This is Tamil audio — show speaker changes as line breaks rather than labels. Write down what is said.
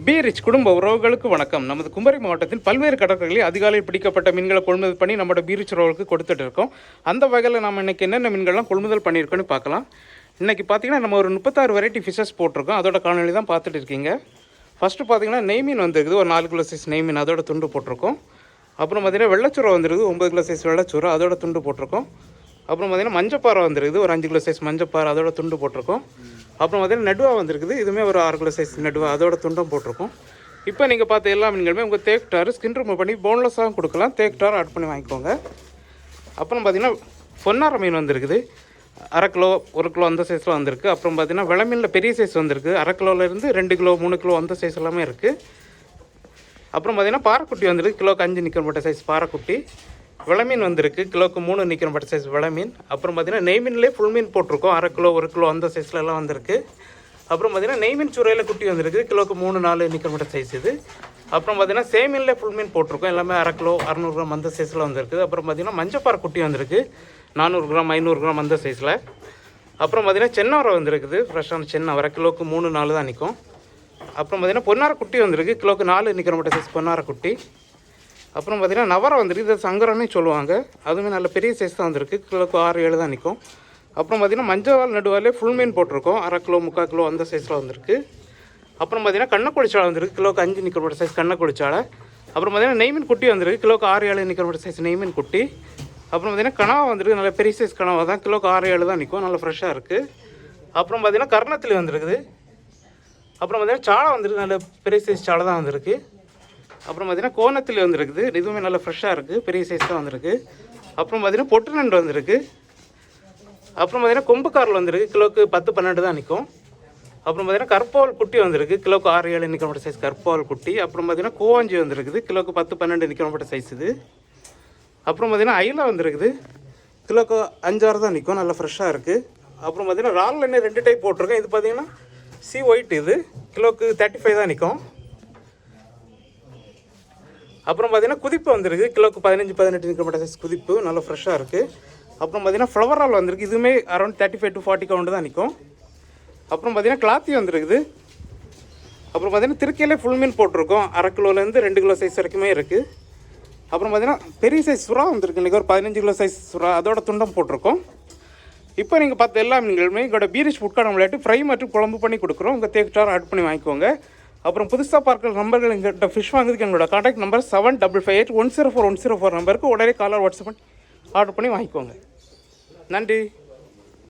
பி ரிச் குடும்ப உறவுகளுக்கு வணக்கம். நமது குமரி மாவட்டத்தில் பல்வேறு கடற்கரைகளில் அதிகாலையில் பிடிக்கப்பட்ட மீன்களை கொள்முதல் பண்ணி நம்மளோட பி ரிச் உறவுகளுக்கு கொடுத்துட்டு இருக்கோம். அந்த வகையில் நம்ம இன்றைக்கி என்னென்ன மீன்கள்லாம் கொள்முதல் பண்ணியிருக்கோன்னு பார்க்கலாம். இன்றைக்கி பார்த்திங்கன்னா நம்ம ஒரு 36 வெரைட்டி ஃபிஷஸ் போட்டிருக்கோம். அதோட காணொலி தான் பார்த்துட்டு இருக்கீங்க. ஃபஸ்ட்டு பார்த்திங்கன்னா நெய் மீன் வந்துருக்குது, ஒரு 4 கிலோ சைஸ் நெய் மீன், அதோட துண்டு போட்டிருக்கோம். அப்புறம் பார்த்திங்கன்னா வெள்ளச்சூரை வந்துருக்குது, 9 கிலோ சைஸ் வெள்ளச்சூரை, அதோட துண்டு போட்டிருக்கோம். அப்புறம் பார்த்திங்கன்னா மஞ்சப்பாறை வந்துருக்குது, ஒரு 5 கிலோ சைஸ் மஞ்சப்பாறை, அதோட துண்டு போட்டிருக்கோம். அப்புறம் பார்த்திங்கன்னா நடுவா வந்துருக்குது, இதுவுமே ஒரு 6 கிலோ சைஸ் நடுவா, அதோட துண்டும் போட்டிருக்கோம். இப்போ நீங்கள் பார்த்த எல்லா மீன்களுமே உங்கள் தேக்டார் ஸ்கின் ரிமூவ் பண்ணி போன்லெஸ்ஸாகவும் கொடுக்கலாம், தேக்டார் ஆட் பண்ணி வாங்கிக்கோங்க. அப்புறம் பார்த்திங்கன்னா பொன்னார மீன் வந்துருக்குது, 1/2 கிலோ 1 கிலோ அந்த சைஸில் வந்திருக்கு. அப்புறம் பார்த்திங்கன்னா விளை மீனில் பெரிய சைஸ் வந்திருக்கு, 1/2 கிலோலேருந்து 2 கிலோ 3 கிலோ அந்த சைஸ் எல்லாமே இருக்குது. அப்புறம் பார்த்திங்கன்னா பாறைக்குட்டி வந்துருக்கு, கிலோக்கு 5 நிற்கிறப்பட்ட சைஸ் பாறைக்குட்டி. விளை மீன் வந்திருக்கு, கிலோக்கு 3 நிற்கிறப்பட்ட சைஸ் விளை மீன். அப்புறம் பார்த்திங்கன்னா நெய் மீன்லேயே ஃபுல் மீன் போட்டிருக்கோம், 1/2 கிலோ 1 கிலோ அந்த சைஸில் எல்லாம் வந்திருக்கு. அப்புறம் பார்த்திங்கன்னா நெய் மீன் சுரையில் குட்டி வந்திருக்கு, கிலோக்கு 3-4 நிற்கிறப்பட்ட சைஸ் இது. அப்புறம் பார்த்திங்கன்னா சேமீன்லேயே ஃபுல் மீன் போட்டிருக்கோம், எல்லாமே 1/2 கிலோ 600 கிராம் அந்த சைஸில் வந்திருக்கு. அப்புறம் பார்த்திங்கன்னா மஞ்சப்பாறை குட்டி வந்திருக்கு, 400 கிராம் 500 கிராம் அந்த சைஸில். அப்புறம் பார்த்திங்கன்னா சென்னவரை வந்திருக்குது, ஃப்ரெஷ்ஷான சென்னவரை, கிலோக்கு 3-4 தான் நிற்கும். அப்புறம் பார்த்திங்கன்னா பொன்னார குட்டி வந்திருக்கு, கிலோக்கு 4 நிற்கிறப்பட்ட சைஸ் பொன்னார குட்டி. அப்புறம் பார்த்திங்கன்னா நவரை வந்துருக்கு, இது சங்கரன்னு சொல்லுவாங்க, அதுவுமே நல்ல பெரிய சைஸ் தான் வந்திருக்கு, கிலோக்கு 6-7 தான் நிற்கும். அப்புறம் பார்த்திங்கன்னா மஞ்சள் நடுவாலே ஃபுல் மீன் போட்டிருக்கோம், 1/2 கிலோ 3/4 கிலோ அந்த சைஸில் வந்திருக்கு. அப்புறம் பார்த்திங்கன்னா கண்ணக்குடிச்சாலை வந்திருக்கு, கிலோக்கு 5 நிற்கிறப்பட்ட சைஸ் கண்ணக்குடிச்சாலை. அப்புறம் பார்த்திங்கன்னா நெய்மீன் குட்டி வந்திருக்கு, கிலோக்கு 6-7 நிற்கிறப்பட்ட சைஸ் நெய்மீன் குட்டி. அப்புறம் பார்த்திங்கன்னா கனவா வந்திருக்கு, நல்ல பெரிய சைஸ் கனவா தான், கிலோக்கு 6-7 தான் நிற்கும், நல்லா ஃப்ரெஷ்ஷாக இருக்குது. அப்புறம் பார்த்திங்கன்னா கர்ணத்தில் வந்துருக்குது. அப்புறம் பார்த்திங்கன்னா சாலை வந்துருக்கு, நல்ல பெரிய சைஸ் சாலை தான் வந்திருக்கு. அப்புறம் பார்த்திங்கன்னா கோணத்தில் வந்துருக்குது, இதுவுமே நல்லா ஃப்ரெஷ்ஷாக இருக்குது, பெரிய சைஸ் தான் வந்திருக்கு. அப்புறம் பார்த்திங்கன்னா பொட்டு நண்டு வந்திருக்கு. அப்புறம் பார்த்திங்கன்னா கொம்புக்காரில் வந்திருக்கு, கிலோக்கு 10-12 தான் நிற்கும். அப்புறம் பார்த்திங்கன்னா கற்பாவல் குட்டி வந்திருக்கு, கிலோக்கு 6-7 நிற்கிறப்பட்ட சைஸ் கற்பாவல் குட்டி. அப்புறம் பார்த்திங்கன்னா கூவாஞ்சி வந்திருக்குது, கிலோக்கு 10-12 நிற்கிறப்பட்ட சைஸ் இது. அப்புறம் பார்த்திங்கன்னா ஐலா வந்திருக்குது, கிலோக்கு 5-6 தான் நிற்கும், நல்லா ஃப்ரெஷ்ஷாக இருக்குது. அப்புறம் பார்த்திங்கன்னா ரால் எண்ணெய் 2 டைப் போட்டிருக்கேன், இது பார்த்திங்கன்னா சி ஒயிட், இது கிலோக்கு 35 தான் நிற்கும். அப்புறம் பார்த்திங்கன்னா குதிப்பு வந்திருக்கு, கிலோக்கு 15-18 நிற்கிறப்பட்ட சைஸ் குதிப்பு, நல்லா ஃப்ரெஷ்ஷாக இருக்குது. அப்புறம் பார்த்திங்கன்னா ஃப்ளவர் ரால் வந்திருக்கு, இதுவுமே அரௌண்ட் 35-40 கவுண்ட் தான் நிற்கும். அப்புறம் பார்த்திங்கன்னா கிளாத்தி வந்துருக்குது. அப்புறம் பார்த்திங்கன்னா திருக்கையிலே ஃபுல் மீன் போட்டிருக்கோம், 1/2 கிலோலேருந்து 2 கிலோ சைஸ் வரைக்குமே இருக்குது. அப்புறம் பார்த்திங்கன்னா பெரிய சைஸ் சுறா வந்திருக்கு, இன்றைக்கி ஒரு 15 கிலோ சைஸ் சுறா, அதோட துண்டம் போட்டிருக்கோம். இப்போ நீங்கள் பார்த்த எல்லா மீன்களுமே எங்களோட பி ரிச் ஃபுட் கார்ட் விளையாட்டு ஃப்ரை மற்றும் குழம்பு பண்ணி கொடுக்குறோம், உங்கள் தேக்டார் ஆட் பண்ணி வாங்கிக்கோங்க. அப்புறம் புதுசாக பார்க்குற நம்பர்கள் எங்கள்கிட்ட ஃபிஷ் வாங்குறதுக்கு எங்களோட கான்டாக்ட் நம்பர் 7558 104 104 நம்பருக்கு உடனே காலர் வாட்ஸ்அப் பண்ணி ஆர்டர் பண்ணி வாங்கிக்கோங்க. நன்றி.